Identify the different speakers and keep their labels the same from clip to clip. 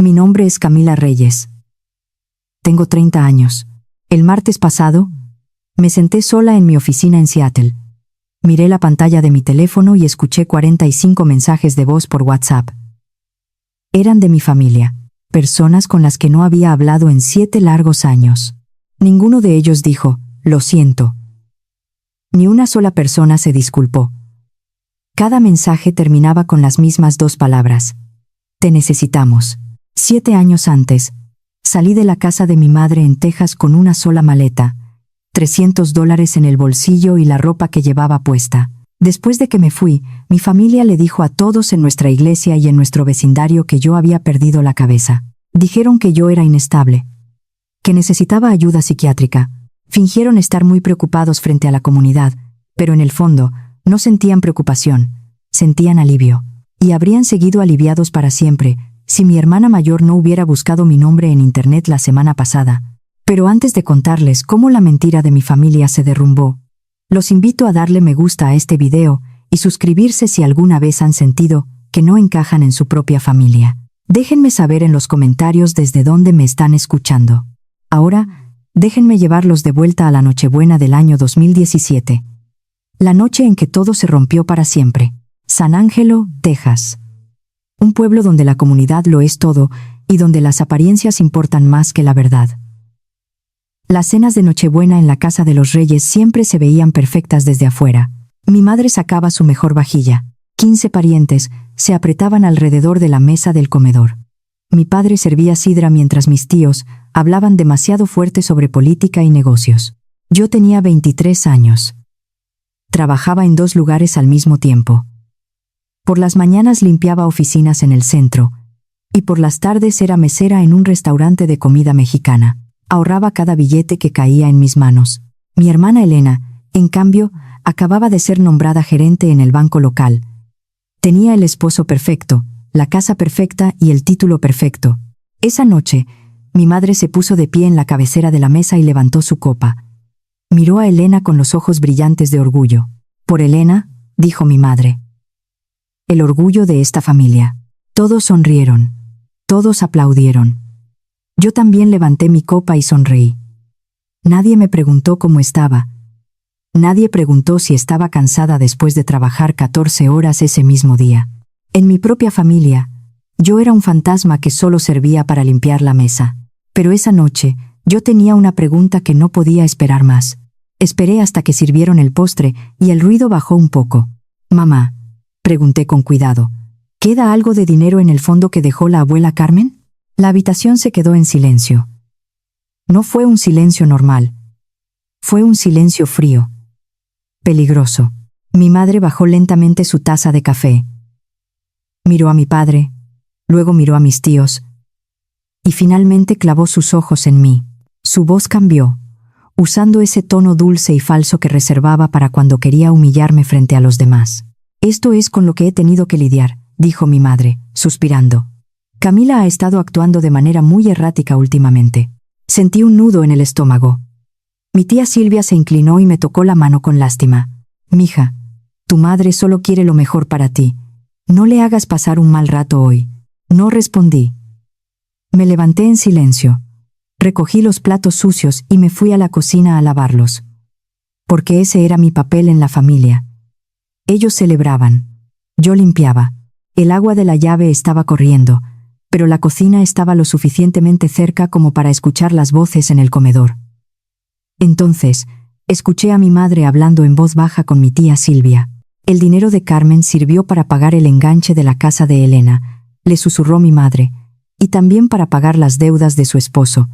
Speaker 1: Mi nombre es Camila Reyes. Tengo 30 años. El martes pasado, me senté sola en mi oficina en Seattle. Miré la pantalla de mi teléfono y escuché 45 mensajes de voz por WhatsApp. Eran de mi familia, personas con las que no había hablado en 7 largos años. Ninguno de ellos dijo, lo siento. Ni una sola persona se disculpó. Cada mensaje terminaba con las mismas 2 palabras. Te necesitamos. 7 años antes, salí de la casa de mi madre en Texas con una sola maleta, $300 en el bolsillo y la ropa que llevaba puesta. Después de que me fui, mi familia le dijo a todos en nuestra iglesia y en nuestro vecindario que yo había perdido la cabeza. Dijeron que yo era inestable, que necesitaba ayuda psiquiátrica. Fingieron estar muy preocupados frente a la comunidad, pero en el fondo, no sentían preocupación, sentían alivio. Y habrían seguido aliviados para siempre, si mi hermana mayor no hubiera buscado mi nombre en internet la semana pasada. Pero antes de contarles cómo la mentira de mi familia se derrumbó, los invito a darle me gusta a este video y suscribirse si alguna vez han sentido que no encajan en su propia familia. Déjenme saber en los comentarios desde dónde me están escuchando. Ahora, déjenme llevarlos de vuelta a la Nochebuena del año 2017. La noche en que todo se rompió para siempre. San Angelo, Texas. Un pueblo donde la comunidad lo es todo y donde las apariencias importan más que la verdad. Las cenas de Nochebuena en la casa de los Reyes siempre se veían perfectas desde afuera. Mi madre sacaba su mejor vajilla. 15 parientes se apretaban alrededor de la mesa del comedor. Mi padre servía sidra mientras mis tíos hablaban demasiado fuerte sobre política y negocios. Yo tenía 23 años. Trabajaba en 2 lugares al mismo tiempo. Por las mañanas limpiaba oficinas en el centro, y por las tardes era mesera en un restaurante de comida mexicana. Ahorraba cada billete que caía en mis manos. Mi hermana Elena, en cambio, acababa de ser nombrada gerente en el banco local. Tenía el esposo perfecto, la casa perfecta y el título perfecto. Esa noche, mi madre se puso de pie en la cabecera de la mesa y levantó su copa. Miró a Elena con los ojos brillantes de orgullo. Por Elena, dijo mi madre. El orgullo de esta familia. Todos sonrieron. Todos aplaudieron. Yo también levanté mi copa y sonreí. Nadie me preguntó cómo estaba. Nadie preguntó si estaba cansada después de trabajar 14 horas ese mismo día. En mi propia familia, yo era un fantasma que solo servía para limpiar la mesa. Pero esa noche, yo tenía una pregunta que no podía esperar más. Esperé hasta que sirvieron el postre y el ruido bajó un poco. Mamá, pregunté con cuidado, ¿queda algo de dinero en el fondo que dejó la abuela Carmen? La habitación se quedó en silencio. No fue un silencio normal. Fue un silencio frío. Peligroso. Mi madre bajó lentamente su taza de café. Miró a mi padre, luego miró a mis tíos, y finalmente clavó sus ojos en mí. Su voz cambió, usando ese tono dulce y falso que reservaba para cuando quería humillarme frente a los demás. Esto es con lo que he tenido que lidiar, dijo mi madre, suspirando. Camila ha estado actuando de manera muy errática últimamente. Sentí un nudo en el estómago. Mi tía Silvia se inclinó y me tocó la mano con lástima. Mija, tu madre solo quiere lo mejor para ti. No le hagas pasar un mal rato hoy. No respondí. Me levanté en silencio. Recogí los platos sucios y me fui a la cocina a lavarlos. Porque ese era mi papel en la familia. Ellos celebraban. Yo limpiaba. El agua de la llave estaba corriendo, pero la cocina estaba lo suficientemente cerca como para escuchar las voces en el comedor. Entonces, escuché a mi madre hablando en voz baja con mi tía Silvia. El dinero de Carmen sirvió para pagar el enganche de la casa de Elena, le susurró mi madre, y también para pagar las deudas de su esposo.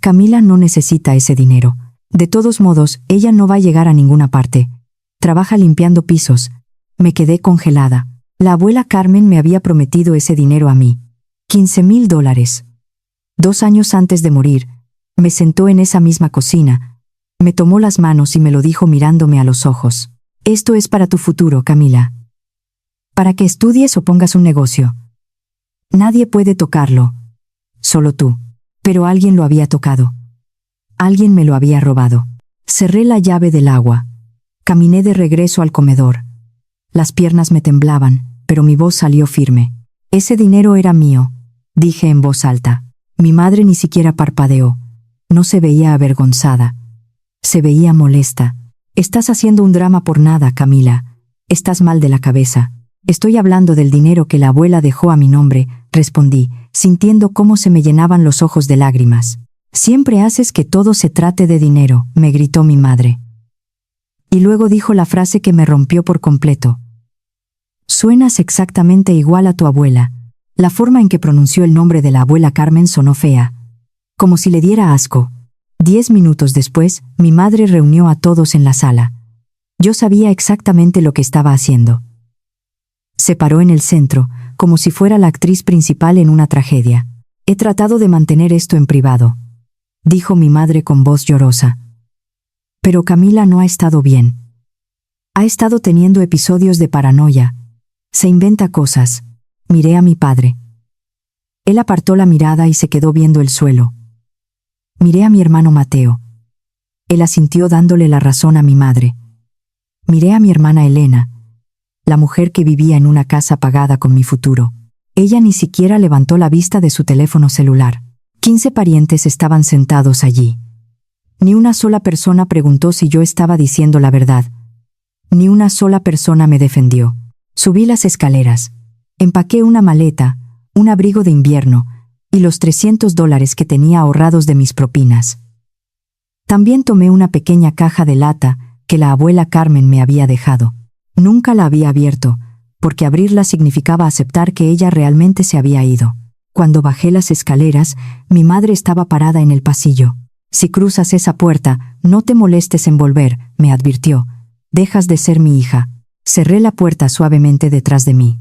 Speaker 1: Camila no necesita ese dinero. De todos modos, ella no va a llegar a ninguna parte. Trabaja limpiando pisos. Me quedé congelada. La abuela Carmen me había prometido ese dinero a mí. $15,000. 2 años antes de morir, me sentó en esa misma cocina, me tomó las manos y me lo dijo mirándome a los ojos. Esto es para tu futuro, Camila. Para que estudies o pongas un negocio. Nadie puede tocarlo. Solo tú. Pero alguien lo había tocado. Alguien me lo había robado. Cerré la llave del agua. Caminé de regreso al comedor. Las piernas me temblaban, pero mi voz salió firme. Ese dinero era mío. dije en voz alta. Mi madre ni siquiera parpadeó. No se veía avergonzada. Se veía molesta. Estás haciendo un drama por nada, Camila. Estás mal de la cabeza. Estoy hablando del dinero que la abuela dejó a mi nombre, respondí, sintiendo cómo se me llenaban los ojos de lágrimas. Siempre haces que todo se trate de dinero, me gritó mi madre. Y luego dijo la frase que me rompió por completo. Suenas exactamente igual a tu abuela. La forma en que pronunció el nombre de la abuela Carmen sonó fea, como si le diera asco. 10 minutos después, mi madre reunió a todos en la sala. Yo sabía exactamente lo que estaba haciendo. Se paró en el centro, como si fuera la actriz principal en una tragedia. He tratado de mantener esto en privado, dijo mi madre con voz llorosa. Pero Camila no ha estado bien. Ha estado teniendo episodios de paranoia. Se inventa cosas. Miré a mi padre. Él apartó la mirada y se quedó viendo el suelo. Miré a mi hermano Mateo. Él asintió dándole la razón a mi madre. Miré a mi hermana Elena, la mujer que vivía en una casa pagada con mi futuro. Ella ni siquiera levantó la vista de su teléfono celular. 15 parientes estaban sentados allí. Ni una sola persona preguntó si yo estaba diciendo la verdad. Ni una sola persona me defendió. Subí las escaleras. Empaqué una maleta, un abrigo de invierno y los $300 que tenía ahorrados de mis propinas. También tomé una pequeña caja de lata que la abuela Carmen me había dejado. Nunca la había abierto, porque abrirla significaba aceptar que ella realmente se había ido. Cuando bajé las escaleras, mi madre estaba parada en el pasillo. Si cruzas esa puerta, no te molestes en volver, me advirtió. Dejas de ser mi hija. Cerré la puerta suavemente detrás de mí.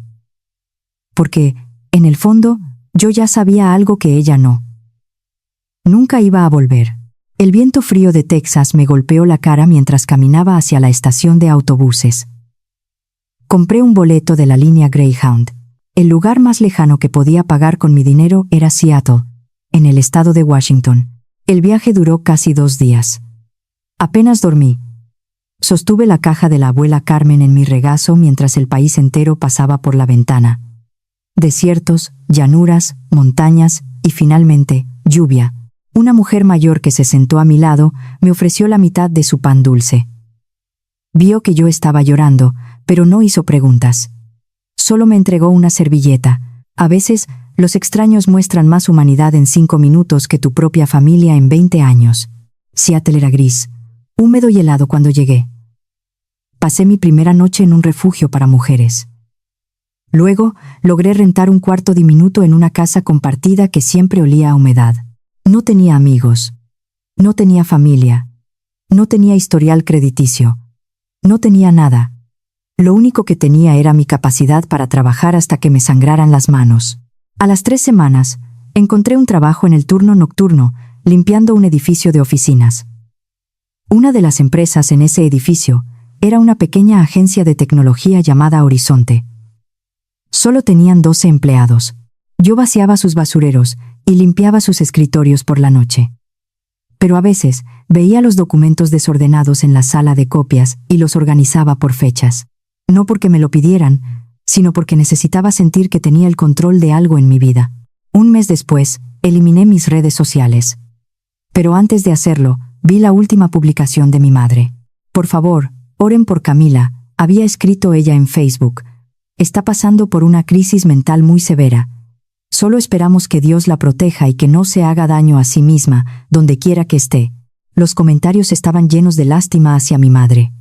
Speaker 1: Porque, en el fondo, yo ya sabía algo que ella no. Nunca iba a volver. El viento frío de Texas me golpeó la cara mientras caminaba hacia la estación de autobuses. Compré un boleto de la línea Greyhound. El lugar más lejano que podía pagar con mi dinero era Seattle, en el estado de Washington. El viaje duró casi 2 días. Apenas dormí. Sostuve la caja de la abuela Carmen en mi regazo mientras el país entero pasaba por la ventana. Desiertos, llanuras, montañas y finalmente, lluvia. Una mujer mayor que se sentó a mi lado me ofreció la mitad de su pan dulce. Vio que yo estaba llorando, pero no hizo preguntas. Solo me entregó una servilleta. A veces, los extraños muestran más humanidad en 5 minutos que tu propia familia en 20 años. Seattle era gris, húmedo y helado cuando llegué. Pasé mi primera noche en un refugio para mujeres. Luego, logré rentar un cuarto diminuto en una casa compartida que siempre olía a humedad. No tenía amigos. No tenía familia. No tenía historial crediticio. No tenía nada. Lo único que tenía era mi capacidad para trabajar hasta que me sangraran las manos. A las 3 semanas, encontré un trabajo en el turno nocturno, limpiando un edificio de oficinas. Una de las empresas en ese edificio era una pequeña agencia de tecnología llamada Horizonte. Solo tenían 12 empleados. Yo vaciaba sus basureros y limpiaba sus escritorios por la noche. Pero a veces veía los documentos desordenados en la sala de copias y los organizaba por fechas. No porque me lo pidieran, sino porque necesitaba sentir que tenía el control de algo en mi vida. Un mes después, eliminé mis redes sociales. Pero antes de hacerlo, vi la última publicación de mi madre. Por favor, oren por Camila, había escrito ella en Facebook. Está pasando por una crisis mental muy severa. Solo esperamos que Dios la proteja y que no se haga daño a sí misma, donde quiera que esté. Los comentarios estaban llenos de lástima hacia mi madre.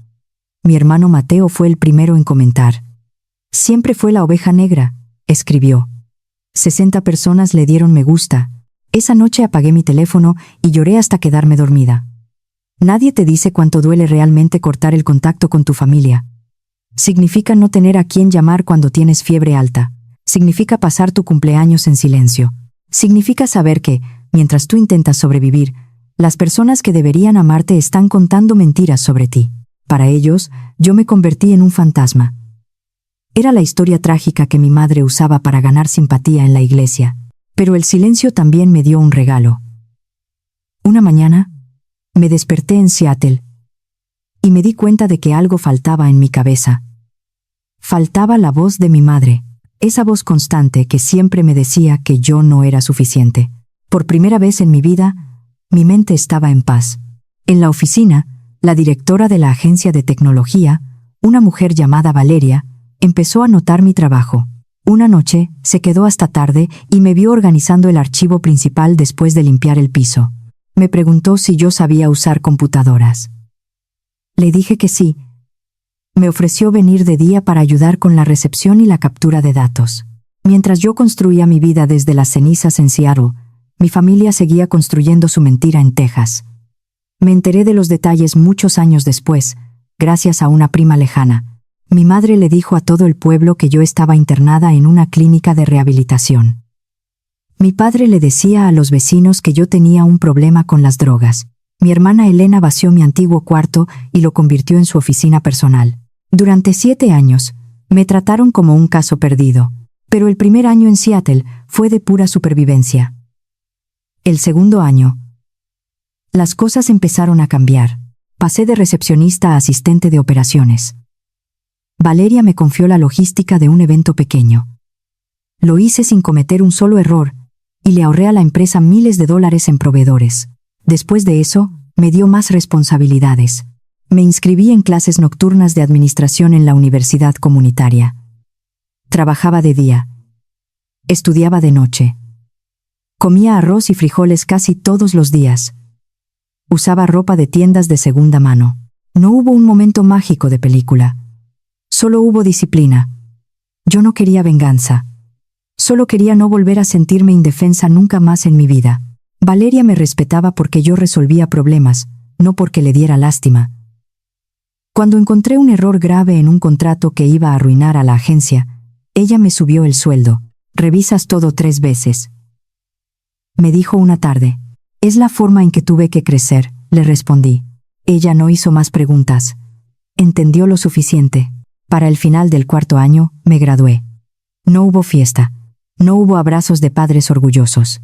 Speaker 1: Mi hermano Mateo fue el primero en comentar. Siempre fue la oveja negra, escribió. 60 personas le dieron me gusta. Esa noche apagué mi teléfono y lloré hasta quedarme dormida. Nadie te dice cuánto duele realmente cortar el contacto con tu familia. Significa no tener a quién llamar cuando tienes fiebre alta. Significa pasar tu cumpleaños en silencio. Significa saber que, mientras tú intentas sobrevivir, las personas que deberían amarte están contando mentiras sobre ti. Para ellos, yo me convertí en un fantasma. Era la historia trágica que mi madre usaba para ganar simpatía en la iglesia. Pero el silencio también me dio un regalo. Una mañana, me desperté en Seattle y me di cuenta de que algo faltaba en mi cabeza. Faltaba la voz de mi madre. Esa voz constante que siempre me decía que yo no era suficiente. Por primera vez en mi vida, mi mente estaba en paz. En la oficina, la directora de la agencia de tecnología, una mujer llamada Valeria, empezó a notar mi trabajo. Una noche, se quedó hasta tarde y me vio organizando el archivo principal después de limpiar el piso. Me preguntó si yo sabía usar computadoras. Le dije que sí. Me ofreció venir de día para ayudar con la recepción y la captura de datos. Mientras yo construía mi vida desde las cenizas en Seattle, mi familia seguía construyendo su mentira en Texas. Me enteré de los detalles muchos años después, gracias a una prima lejana. Mi madre le dijo a todo el pueblo que yo estaba internada en una clínica de rehabilitación. Mi padre le decía a los vecinos que yo tenía un problema con las drogas. Mi hermana Elena vació mi antiguo cuarto y lo convirtió en su oficina personal. Durante 7 años, me trataron como un caso perdido, pero el primer año en Seattle fue de pura supervivencia. El segundo año, las cosas empezaron a cambiar. Pasé de recepcionista a asistente de operaciones. Valeria me confió la logística de un evento pequeño. Lo hice sin cometer un solo error y le ahorré a la empresa miles de dólares en proveedores. Después de eso, me dio más responsabilidades. Me inscribí en clases nocturnas de administración en la universidad comunitaria. Trabajaba de día. Estudiaba de noche. Comía arroz y frijoles casi todos los días. Usaba ropa de tiendas de segunda mano. No hubo un momento mágico de película. Solo hubo disciplina. Yo no quería venganza. Solo quería no volver a sentirme indefensa nunca más en mi vida. Valeria me respetaba porque yo resolvía problemas, no porque le diera lástima. Cuando encontré un error grave en un contrato que iba a arruinar a la agencia, ella me subió el sueldo. «Revisas todo 3 veces», me dijo una tarde. «Es la forma en que tuve que crecer», le respondí. Ella no hizo más preguntas. Entendió lo suficiente. Para el final del 4.º año, me gradué. No hubo fiesta. No hubo abrazos de padres orgullosos.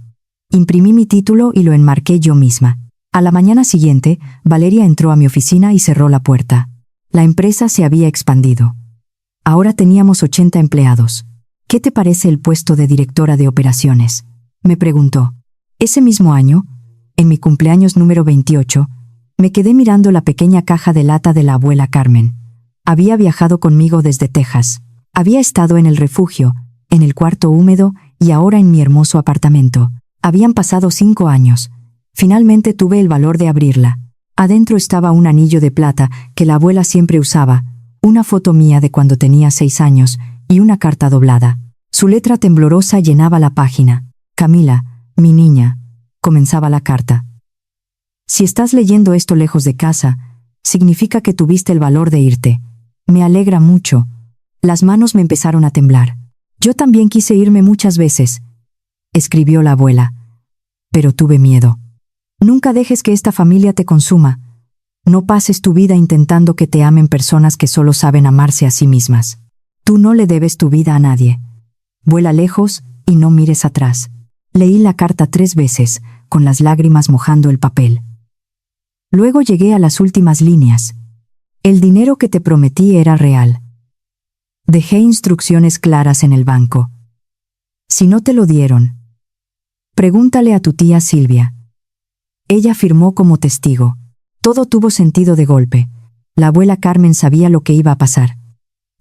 Speaker 1: Imprimí mi título y lo enmarqué yo misma. A la mañana siguiente, Valeria entró a mi oficina y cerró la puerta. La empresa se había expandido. Ahora teníamos 80 empleados. «¿Qué te parece el puesto de directora de operaciones?», me preguntó. Ese mismo año, en mi cumpleaños número 28, me quedé mirando la pequeña caja de lata de la abuela Carmen. Había viajado conmigo desde Texas. Había estado en el refugio, en el cuarto húmedo y ahora en mi hermoso apartamento. Habían pasado 5 años. Finalmente tuve el valor de abrirla. Adentro estaba un anillo de plata que la abuela siempre usaba, una foto mía de cuando tenía 6 años y una carta doblada. Su letra temblorosa llenaba la página. «Camila, mi niña», comenzaba la carta. «Si estás leyendo esto lejos de casa, significa que tuviste el valor de irte. Me alegra mucho». Las manos me empezaron a temblar. «Yo también quise irme muchas veces», escribió la abuela. «Pero tuve miedo. Nunca dejes que esta familia te consuma. No pases tu vida intentando que te amen personas que solo saben amarse a sí mismas. Tú no le debes tu vida a nadie. Vuela lejos y no mires atrás». Leí la carta 3 veces, con las lágrimas mojando el papel. Luego llegué a las últimas líneas. «El dinero que te prometí era real. Dejé instrucciones claras en el banco. Si no te lo dieron, pregúntale a tu tía Silvia». Ella firmó como testigo. Todo tuvo sentido de golpe. La abuela Carmen sabía lo que iba a pasar.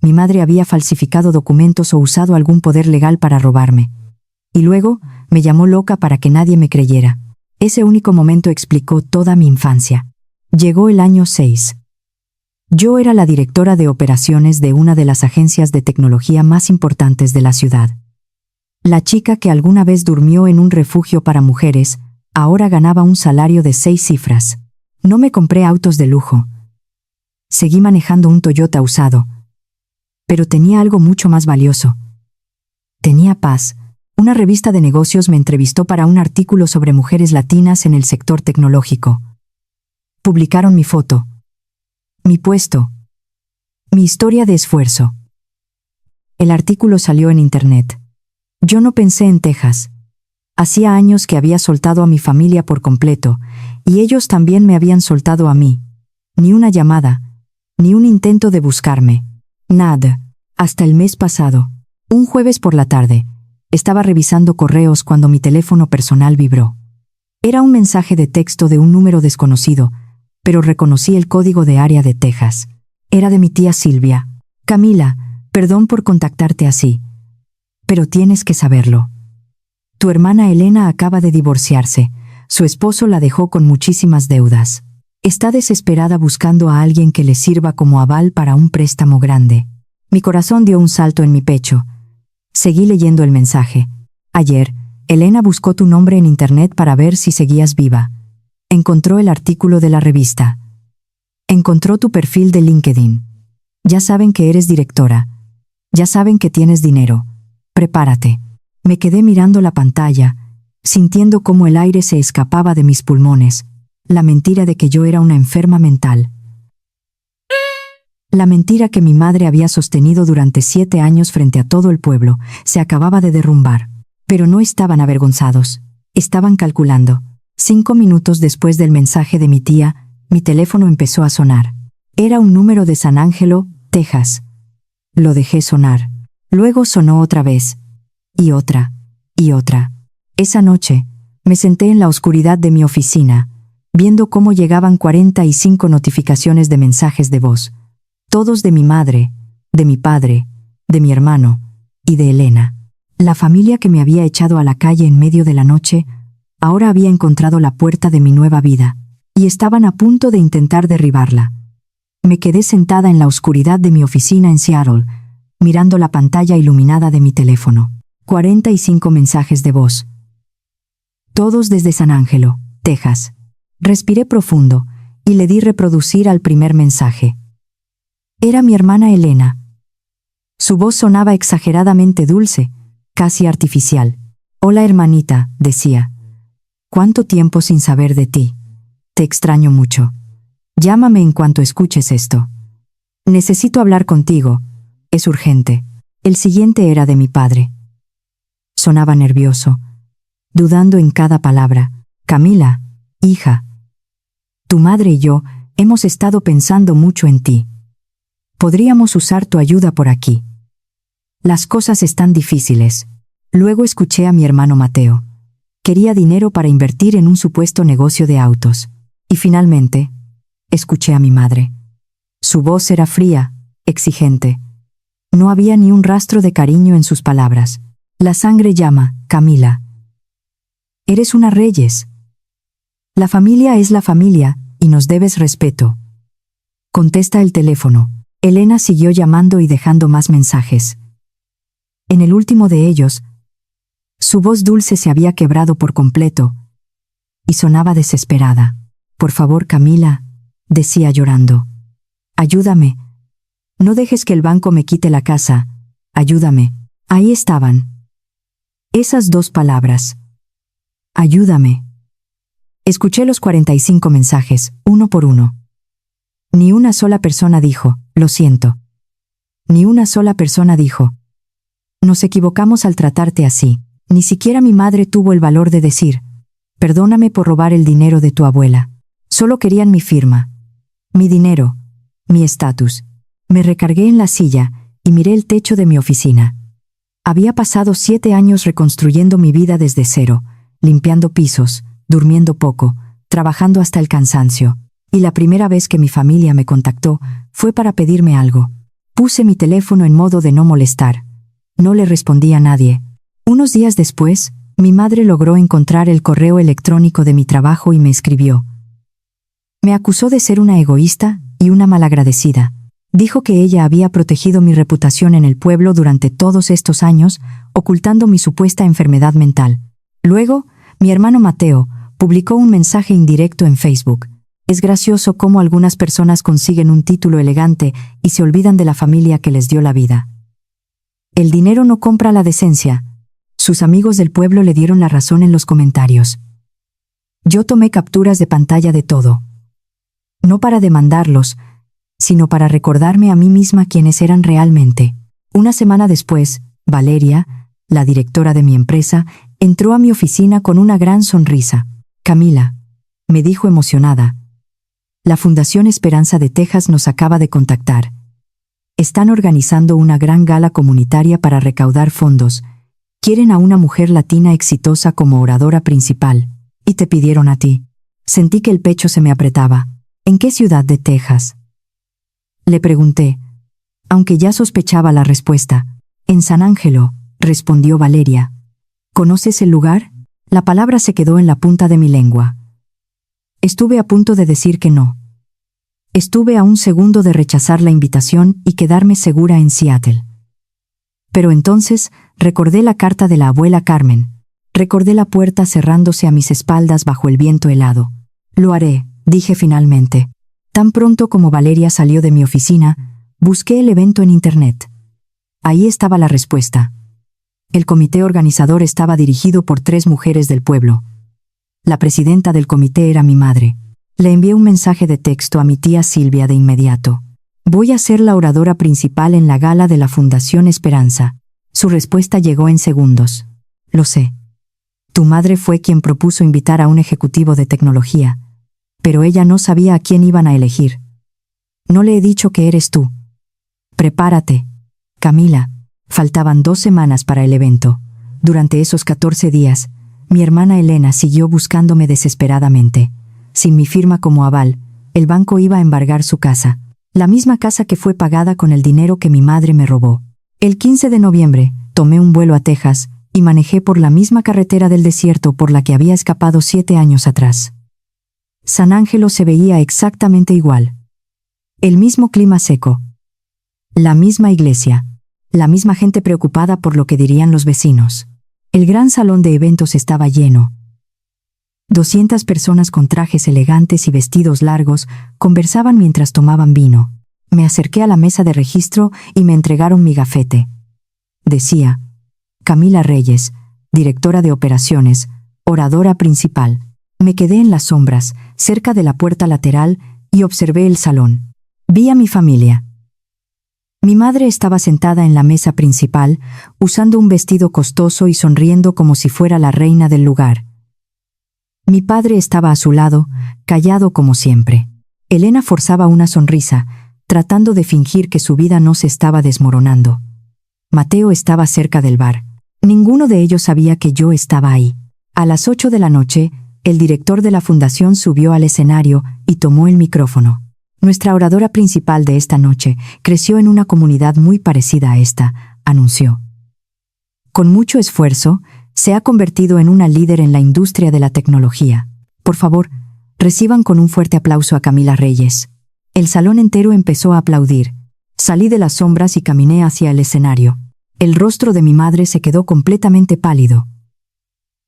Speaker 1: Mi madre había falsificado documentos o usado algún poder legal para robarme. Y luego, me llamó loca para que nadie me creyera. Ese único momento explicó toda mi infancia. Llegó el año 6. Yo era la directora de operaciones de una de las agencias de tecnología más importantes de la ciudad. La chica que alguna vez durmió en un refugio para mujeres, ahora ganaba un salario de 6 cifras. No me compré autos de lujo. Seguí manejando un Toyota usado. Pero tenía algo mucho más valioso. Tenía paz. Una revista de negocios me entrevistó para un artículo sobre mujeres latinas en el sector tecnológico. Publicaron mi foto, mi puesto, mi historia de esfuerzo. El artículo salió en Internet. Yo no pensé en Texas. Hacía años que había soltado a mi familia por completo, y ellos también me habían soltado a mí. Ni una llamada, ni un intento de buscarme. Nada. Hasta el mes pasado. Un jueves por la tarde, estaba revisando correos cuando mi teléfono personal vibró. Era un mensaje de texto de un número desconocido, pero reconocí el código de área de Texas. Era de mi tía Silvia. Camila, perdón por contactarte así, pero tienes que saberlo. Tu hermana Elena acaba de divorciarse. Su esposo la dejó con muchísimas deudas. Está desesperada buscando a alguien que le sirva como aval para un préstamo grande. Mi corazón dio un salto en mi pecho. Seguí leyendo el mensaje. Ayer, Elena buscó tu nombre en internet para ver si seguías viva. Encontró el artículo de la revista. Encontró tu perfil de LinkedIn. Ya saben que eres directora. Ya saben que tienes dinero. Prepárate. Me quedé mirando la pantalla, sintiendo cómo el aire se escapaba de mis pulmones. La mentira de que yo era una enferma mental. La mentira que mi madre había sostenido durante 7 años frente a todo el pueblo se acababa de derrumbar. Pero no estaban avergonzados. Estaban calculando. 5 minutos después del mensaje de mi tía, mi teléfono empezó a sonar. Era un número de San Ángelo, Texas. Lo dejé sonar. Luego sonó otra vez. Y otra. Y otra. Esa noche, me senté en la oscuridad de mi oficina, viendo cómo llegaban 45 notificaciones de mensajes de voz. Todos de mi madre, de mi padre, de mi hermano y de Elena. La familia que me había echado a la calle en medio de la noche, ahora había encontrado la puerta de mi nueva vida, y estaban a punto de intentar derribarla. Me quedé sentada en la oscuridad de mi oficina en Seattle, mirando la pantalla iluminada de mi teléfono. 45 mensajes de voz. Todos desde San Ángelo, Texas. Respiré profundo y le di reproducir al primer mensaje. Era mi hermana Elena. Su voz sonaba exageradamente dulce, casi artificial. Hola hermanita, decía. ¿Cuánto tiempo sin saber de ti? Te extraño mucho. Llámame en cuanto escuches esto. Necesito hablar contigo. Es urgente. El siguiente era de mi padre. Sonaba nervioso, dudando en cada palabra. Camila, hija. Tu madre y yo hemos estado pensando mucho en ti. Podríamos usar tu ayuda por aquí. Las cosas están difíciles. Luego escuché a mi hermano Mateo. Quería dinero para invertir en un supuesto negocio de autos. Y finalmente, escuché a mi madre. Su voz era fría, exigente. No había ni un rastro de cariño en sus palabras. La sangre llama, Camila. Eres una Reyes. La familia es la familia, y nos debes respeto. Contesta el teléfono. Elena siguió llamando y dejando más mensajes. En el último de ellos, su voz dulce se había quebrado por completo, y sonaba desesperada. Por favor, Camila, decía llorando. Ayúdame. No dejes que el banco me quite la casa. Ayúdame. Ahí estaban. Esas 2 palabras. Ayúdame. Escuché los 45 mensajes, uno por uno. Ni una sola persona dijo, lo siento. Ni una sola persona dijo, nos equivocamos al tratarte así. Ni siquiera mi madre tuvo el valor de decir, perdóname por robar el dinero de tu abuela. Solo querían mi firma, mi dinero, mi estatus. Me recargué en la silla y miré el techo de mi oficina. Había pasado 7 años reconstruyendo mi vida desde cero, limpiando pisos, durmiendo poco, trabajando hasta el cansancio. Y la primera vez que mi familia me contactó fue para pedirme algo. Puse mi teléfono en modo de no molestar. No le respondí a nadie. Unos días después, mi madre logró encontrar el correo electrónico de mi trabajo y me escribió. Me acusó de ser una egoísta y una malagradecida. Dijo que ella había protegido mi reputación en el pueblo durante todos estos años, ocultando mi supuesta enfermedad mental. Luego, mi hermano Mateo publicó un mensaje indirecto en Facebook. Es gracioso cómo algunas personas consiguen un título elegante y se olvidan de la familia que les dio la vida. El dinero no compra la decencia. Sus amigos del pueblo le dieron la razón en los comentarios. Yo tomé capturas de pantalla de todo. No para demandarlos, sino para recordarme a mí misma quiénes eran realmente. Una semana después, Valeria, la directora de mi empresa, entró a mi oficina con una gran sonrisa. Camila, me dijo emocionada. La Fundación Esperanza de Texas nos acaba de contactar. Están organizando una gran gala comunitaria para recaudar fondos. Quieren a una mujer latina exitosa como oradora principal. Y te pidieron a ti. Sentí que el pecho se me apretaba. ¿En qué ciudad de Texas? Le pregunté, aunque ya sospechaba la respuesta. En San Ángelo, respondió Valeria. ¿Conoces el lugar? La palabra se quedó en la punta de mi lengua. Estuve a punto de decir que no. Estuve a un segundo de rechazar la invitación y quedarme segura en Seattle. Pero entonces recordé la carta de la abuela Carmen. Recordé la puerta cerrándose a mis espaldas bajo el viento helado. Lo haré, dije finalmente. Tan pronto como Valeria salió de mi oficina, busqué el evento en Internet. Ahí estaba la respuesta. El comité organizador estaba dirigido por 3 mujeres del pueblo. La presidenta del comité era mi madre. Le envié un mensaje de texto a mi tía Silvia de inmediato. Voy a ser la oradora principal en la gala de la Fundación Esperanza. Su respuesta llegó en segundos. Lo sé. Tu madre fue quien propuso invitar a un ejecutivo de tecnología, pero ella no sabía a quién iban a elegir. No le he dicho que eres tú. Prepárate, Camila. Faltaban 2 semanas para el evento. Durante esos 14 días, mi hermana Elena siguió buscándome desesperadamente. Sin mi firma como aval, el banco iba a embargar su casa, la misma casa que fue pagada con el dinero que mi madre me robó. El 15 de noviembre, tomé un vuelo a Texas y manejé por la misma carretera del desierto por la que había escapado 7 años atrás. San Ángelo se veía exactamente igual. El mismo clima seco. La misma iglesia. La misma gente preocupada por lo que dirían los vecinos. El gran salón de eventos estaba lleno. 200 personas con trajes elegantes y vestidos largos conversaban mientras tomaban vino. Me acerqué a la mesa de registro y me entregaron mi gafete. Decía, Camila Reyes, directora de operaciones, oradora principal. Me quedé en las sombras, cerca de la puerta lateral, y observé el salón. Vi a mi familia. Mi madre estaba sentada en la mesa principal, usando un vestido costoso y sonriendo como si fuera la reina del lugar. Mi padre estaba a su lado, callado como siempre. Elena forzaba una sonrisa, tratando de fingir que su vida no se estaba desmoronando. Mateo estaba cerca del bar. Ninguno de ellos sabía que yo estaba ahí. A las 8 de la noche, el director de la fundación subió al escenario y tomó el micrófono. Nuestra oradora principal de esta noche creció en una comunidad muy parecida a esta, anunció. Con mucho esfuerzo, se ha convertido en una líder en la industria de la tecnología. Por favor, reciban con un fuerte aplauso a Camila Reyes. El salón entero empezó a aplaudir. Salí de las sombras y caminé hacia el escenario. El rostro de mi madre se quedó completamente pálido.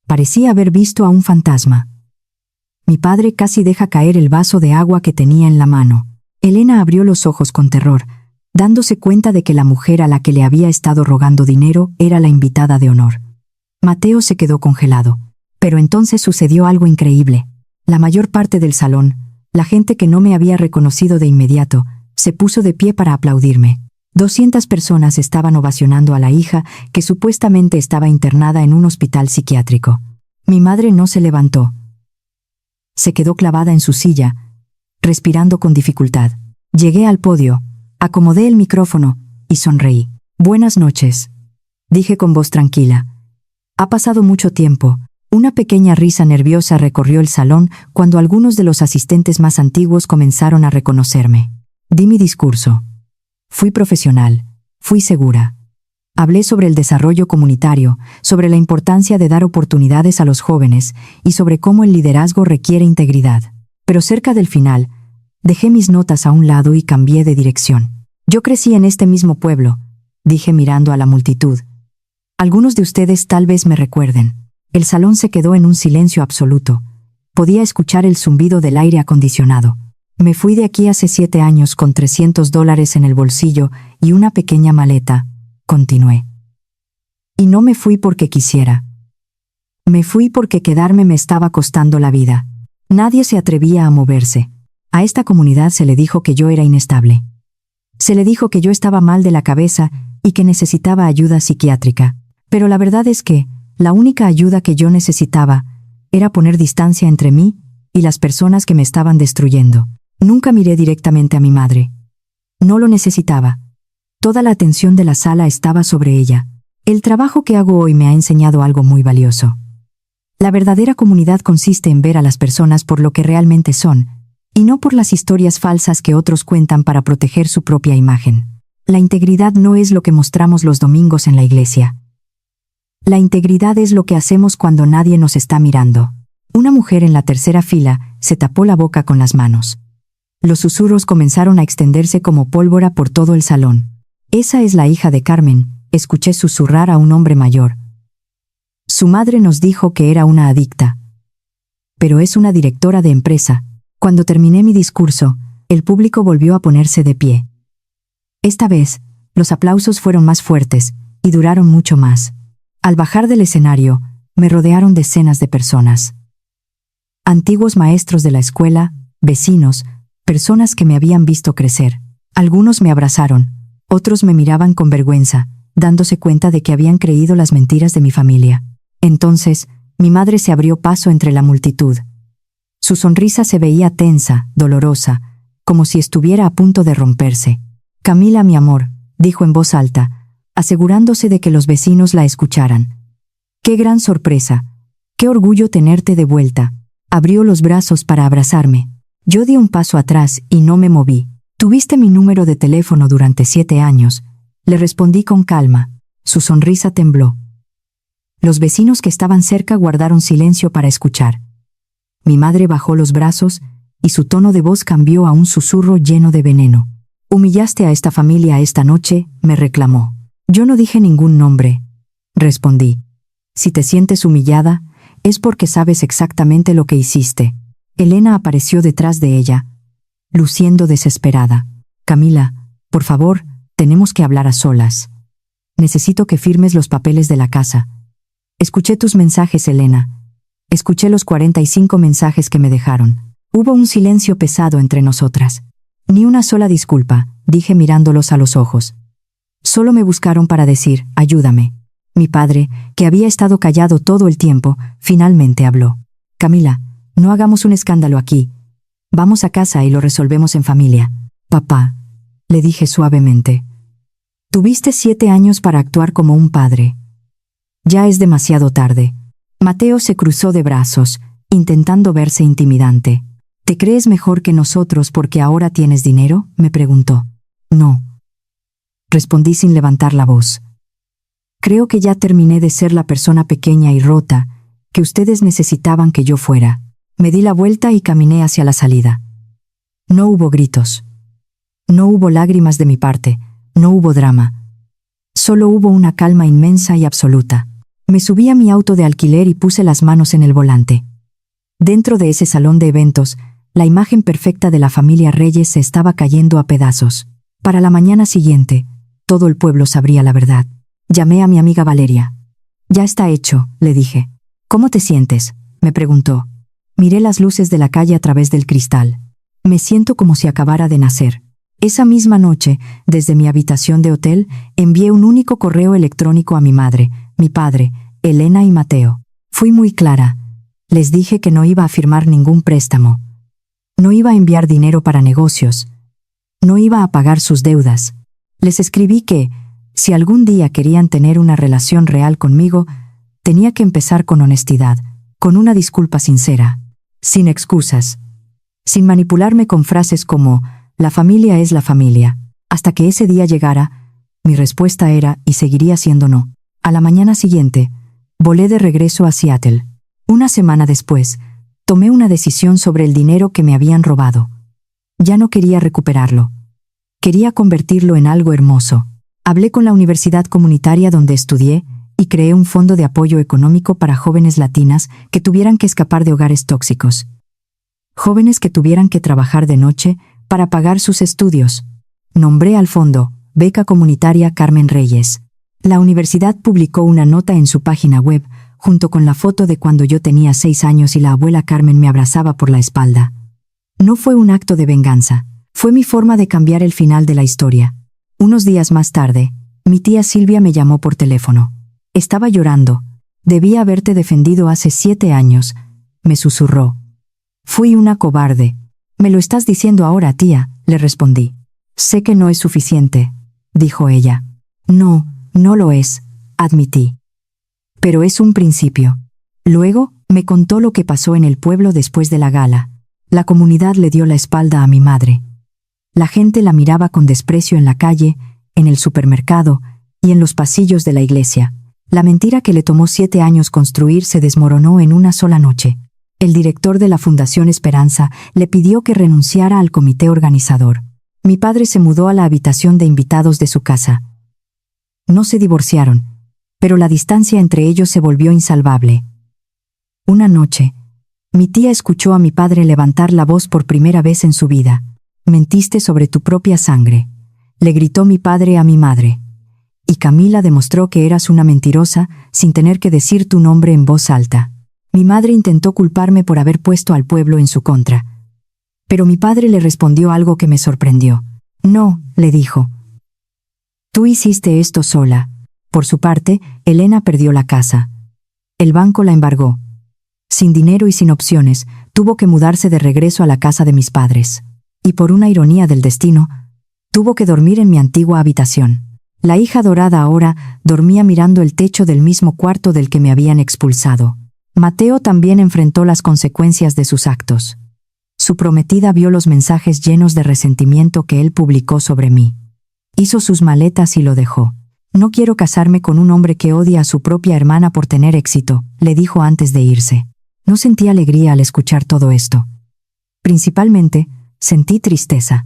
Speaker 1: Parecía haber visto a un fantasma. Mi padre casi deja caer el vaso de agua que tenía en la mano. Elena abrió los ojos con terror, dándose cuenta de que la mujer a la que le había estado rogando dinero era la invitada de honor. Mateo se quedó congelado. Pero entonces sucedió algo increíble. La mayor parte del salón, la gente que no me había reconocido de inmediato, se puso de pie para aplaudirme. 200 personas estaban ovacionando a la hija que supuestamente estaba internada en un hospital psiquiátrico. Mi madre no se levantó. Se quedó clavada en su silla, respirando con dificultad. Llegué al podio, acomodé el micrófono y sonreí. Buenas noches, dije con voz tranquila. Ha pasado mucho tiempo. Una pequeña risa nerviosa recorrió el salón cuando algunos de los asistentes más antiguos comenzaron a reconocerme. Di mi discurso. Fui profesional, fui segura. Hablé sobre el desarrollo comunitario, sobre la importancia de dar oportunidades a los jóvenes y sobre cómo el liderazgo requiere integridad. Pero cerca del final, dejé mis notas a un lado y cambié de dirección. Yo crecí en este mismo pueblo, dije mirando a la multitud. Algunos de ustedes tal vez me recuerden. El salón se quedó en un silencio absoluto. Podía escuchar el zumbido del aire acondicionado. Me fui de aquí hace 7 años con $300 en el bolsillo y una pequeña maleta, continué. Y no me fui porque quisiera. Me fui porque quedarme me estaba costando la vida. Nadie se atrevía a moverse. A esta comunidad se le dijo que yo era inestable. Se le dijo que yo estaba mal de la cabeza y que necesitaba ayuda psiquiátrica. Pero la verdad es que la única ayuda que yo necesitaba era poner distancia entre mí y las personas que me estaban destruyendo. Nunca miré directamente a mi madre. No lo necesitaba. Toda la atención de la sala estaba sobre ella. El trabajo que hago hoy me ha enseñado algo muy valioso. La verdadera comunidad consiste en ver a las personas por lo que realmente son, y no por las historias falsas que otros cuentan para proteger su propia imagen. La integridad no es lo que mostramos los domingos en la iglesia. La integridad es lo que hacemos cuando nadie nos está mirando. Una mujer en la tercera fila se tapó la boca con las manos. Los susurros comenzaron a extenderse como pólvora por todo el salón. Esa es la hija de Carmen, escuché susurrar a un hombre mayor. Su madre nos dijo que era una adicta. Pero es una directora de empresa. Cuando terminé mi discurso, el público volvió a ponerse de pie. Esta vez, los aplausos fueron más fuertes y duraron mucho más. Al bajar del escenario, me rodearon decenas de personas. Antiguos maestros de la escuela, vecinos, personas que me habían visto crecer. Algunos me abrazaron, otros me miraban con vergüenza, dándose cuenta de que habían creído las mentiras de mi familia. Entonces, mi madre se abrió paso entre la multitud. Su sonrisa se veía tensa, dolorosa, como si estuviera a punto de romperse. «Camila, mi amor», dijo en voz alta, asegurándose de que los vecinos la escucharan. «Qué gran sorpresa. Qué orgullo tenerte de vuelta». Abrió los brazos para abrazarme. Yo di un paso atrás y no me moví. «Tuviste mi número de teléfono durante 7 años», le respondí con calma. Su sonrisa tembló. Los vecinos que estaban cerca guardaron silencio para escuchar. Mi madre bajó los brazos y su tono de voz cambió a un susurro lleno de veneno. «Humillaste a esta familia esta noche», me reclamó. «Yo no dije ningún nombre», respondí. «Si te sientes humillada, es porque sabes exactamente lo que hiciste». Elena apareció detrás de ella, luciendo desesperada. «Camila, por favor, tenemos que hablar a solas. Necesito que firmes los papeles de la casa». «Escuché tus mensajes, Elena. Escuché los 45 mensajes que me dejaron». Hubo un silencio pesado entre nosotras. «Ni una sola disculpa», dije mirándolos a los ojos. Solo me buscaron para decir, «Ayúdame». Mi padre, que había estado callado todo el tiempo, finalmente habló. «Camila, no hagamos un escándalo aquí. Vamos a casa y lo resolvemos en familia». «Papá», le dije suavemente. «Tuviste 7 años para actuar como un padre. Ya es demasiado tarde». Mateo se cruzó de brazos, intentando verse intimidante. «¿Te crees mejor que nosotros porque ahora tienes dinero?», me preguntó. «No», respondí sin levantar la voz. «Creo que ya terminé de ser la persona pequeña y rota que ustedes necesitaban que yo fuera». Me di la vuelta y caminé hacia la salida. No hubo gritos. No hubo lágrimas de mi parte, no hubo drama. Solo hubo una calma inmensa y absoluta. Me subí a mi auto de alquiler y puse las manos en el volante. Dentro de ese salón de eventos, la imagen perfecta de la familia Reyes se estaba cayendo a pedazos. Para la mañana siguiente, todo el pueblo sabría la verdad. Llamé a mi amiga Valeria. «Ya está hecho», le dije. «¿Cómo te sientes?», me preguntó. Miré las luces de la calle a través del cristal. Me siento como si acabara de nacer. Esa misma noche, desde mi habitación de hotel, envié un único correo electrónico a mi madre, mi padre, Elena y Mateo. Fui muy clara. Les dije que no iba a firmar ningún préstamo. No iba a enviar dinero para negocios. No iba a pagar sus deudas. Les escribí que, si algún día querían tener una relación real conmigo, tenía que empezar con honestidad, con una disculpa sincera, sin excusas, sin manipularme con frases como «la familia es la familia». Hasta que ese día llegara, mi respuesta era y seguiría siendo no. A la mañana siguiente, volé de regreso a Seattle. Una semana después, tomé una decisión sobre el dinero que me habían robado. Ya no quería recuperarlo. Quería convertirlo en algo hermoso. Hablé con la universidad comunitaria donde estudié y creé un fondo de apoyo económico para jóvenes latinas que tuvieran que escapar de hogares tóxicos. Jóvenes que tuvieran que trabajar de noche para pagar sus estudios. Nombré al fondo Beca Comunitaria Carmen Reyes. La universidad publicó una nota en su página web, junto con la foto de cuando yo tenía 6 años y la abuela Carmen me abrazaba por la espalda. No fue un acto de venganza, fue mi forma de cambiar el final de la historia. Unos días más tarde, mi tía Silvia me llamó por teléfono. Estaba llorando. «Debía haberte defendido hace 7 años», me susurró. «Fui una cobarde». «Me lo estás diciendo ahora, tía», le respondí. «Sé que no es suficiente», dijo ella. No, no lo es, admití. Pero es un principio. Luego, me contó lo que pasó en el pueblo después de la gala. La comunidad le dio la espalda a mi madre. La gente la miraba con desprecio en la calle, en el supermercado y en los pasillos de la iglesia. La mentira que le tomó 7 años construir se desmoronó en una sola noche. El director de la Fundación Esperanza le pidió que renunciara al comité organizador. Mi padre se mudó a la habitación de invitados de su casa. No se divorciaron, pero la distancia entre ellos se volvió insalvable. Una noche, mi tía escuchó a mi padre levantar la voz por primera vez en su vida. «Mentiste sobre tu propia sangre», le gritó mi padre a mi madre. Y Camila demostró que eras una mentirosa sin tener que decir tu nombre en voz alta. Mi madre intentó culparme por haber puesto al pueblo en su contra. Pero mi padre le respondió algo que me sorprendió. «No», le dijo. «Tú hiciste esto sola». Por su parte, Elena perdió la casa. El banco la embargó. Sin dinero y sin opciones, tuvo que mudarse de regreso a la casa de mis padres. Y por una ironía del destino, tuvo que dormir en mi antigua habitación. La hija dorada ahora dormía mirando el techo del mismo cuarto del que me habían expulsado. Mateo también enfrentó las consecuencias de sus actos. Su prometida vio los mensajes llenos de resentimiento que él publicó sobre mí. Hizo sus maletas y lo dejó. «No quiero casarme con un hombre que odia a su propia hermana por tener éxito», le dijo antes de irse. No sentí alegría al escuchar todo esto. Principalmente, sentí tristeza.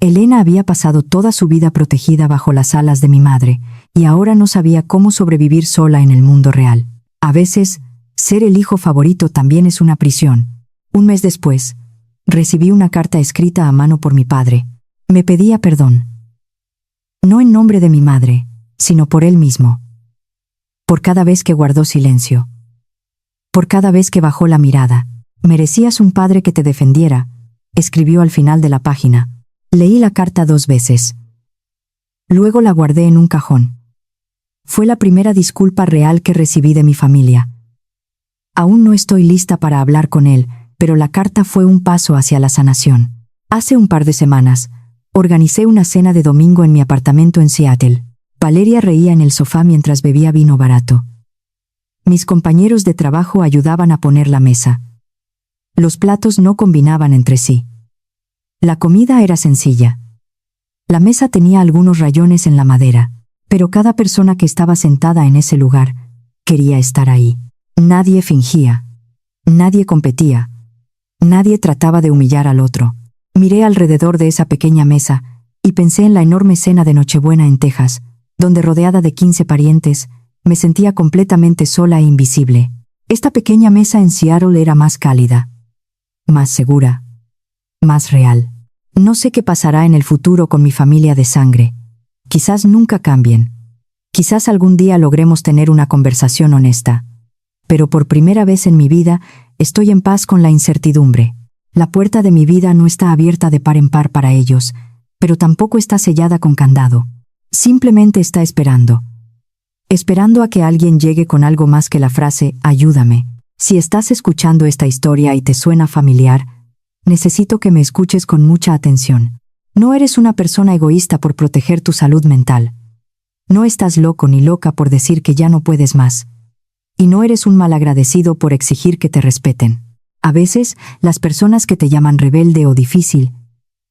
Speaker 1: Elena había pasado toda su vida protegida bajo las alas de mi madre, y ahora no sabía cómo sobrevivir sola en el mundo real. A veces, ser el hijo favorito también es una prisión. Un mes después, recibí una carta escrita a mano por mi padre. Me pedía perdón. No en nombre de mi madre, sino por él mismo. Por cada vez que guardó silencio. Por cada vez que bajó la mirada. «Merecías un padre que te defendiera», escribió al final de la página. Leí la carta 2 veces. Luego la guardé en un cajón. Fue la primera disculpa real que recibí de mi familia. Aún no estoy lista para hablar con él, pero la carta fue un paso hacia la sanación. Hace un par de semanas, organicé una cena de domingo en mi apartamento en Seattle. Valeria reía en el sofá mientras bebía vino barato. Mis compañeros de trabajo ayudaban a poner la mesa. Los platos no combinaban entre sí. La comida era sencilla. La mesa tenía algunos rayones en la madera, pero cada persona que estaba sentada en ese lugar quería estar ahí. Nadie fingía. Nadie competía. Nadie trataba de humillar al otro. Miré alrededor de esa pequeña mesa y pensé en la enorme cena de Nochebuena en Texas, donde rodeada de 15 parientes, me sentía completamente sola e invisible. Esta pequeña mesa en Seattle era más cálida, más segura, más real. No sé qué pasará en el futuro con mi familia de sangre. Quizás nunca cambien. Quizás algún día logremos tener una conversación honesta. Pero por primera vez en mi vida, estoy en paz con la incertidumbre. La puerta de mi vida no está abierta de par en par para ellos, pero tampoco está sellada con candado. Simplemente está esperando. Esperando a que alguien llegue con algo más que la frase «ayúdame». Si estás escuchando esta historia y te suena familiar, necesito que me escuches con mucha atención. No eres una persona egoísta por proteger tu salud mental. No estás loco ni loca por decir que ya no puedes más. Y no eres un malagradecido por exigir que te respeten. A veces, las personas que te llaman rebelde o difícil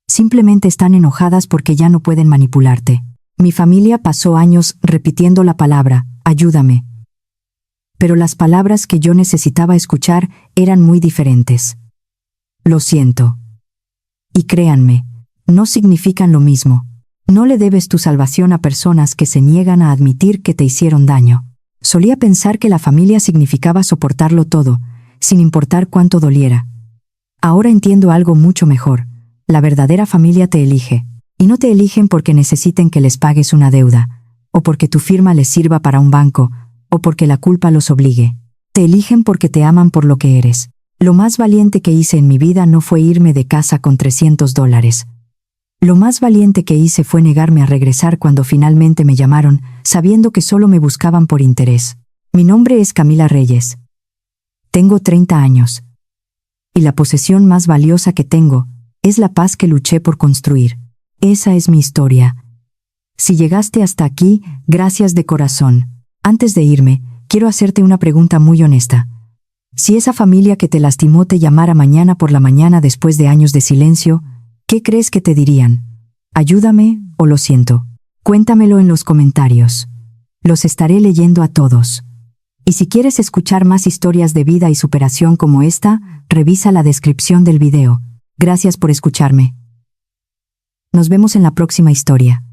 Speaker 1: simplemente están enojadas porque ya no pueden manipularte. Mi familia pasó años repitiendo la palabra «ayúdame». Pero las palabras que yo necesitaba escuchar eran muy diferentes. «Lo siento». Y créanme, no significan lo mismo. No le debes tu salvación a personas que se niegan a admitir que te hicieron daño. Solía pensar que la familia significaba soportarlo todo, sin importar cuánto doliera. Ahora entiendo algo mucho mejor. La verdadera familia te elige. Y no te eligen porque necesiten que les pagues una deuda, o porque tu firma les sirva para un banco, o porque la culpa los obligue. Te eligen porque te aman por lo que eres. Lo más valiente que hice en mi vida no fue irme de casa con $300. Lo más valiente que hice fue negarme a regresar cuando finalmente me llamaron, sabiendo que solo me buscaban por interés. Mi nombre es Camila Reyes. Tengo 30 años. Y la posesión más valiosa que tengo es la paz que luché por construir. Esa es mi historia. Si llegaste hasta aquí, gracias de corazón. Antes de irme, quiero hacerte una pregunta muy honesta. Si esa familia que te lastimó te llamara mañana por la mañana después de años de silencio, ¿qué crees que te dirían? ¿Ayúdame o lo siento? Cuéntamelo en los comentarios. Los estaré leyendo a todos. Y si quieres escuchar más historias de vida y superación como esta, revisa la descripción del video. Gracias por escucharme. Nos vemos en la próxima historia.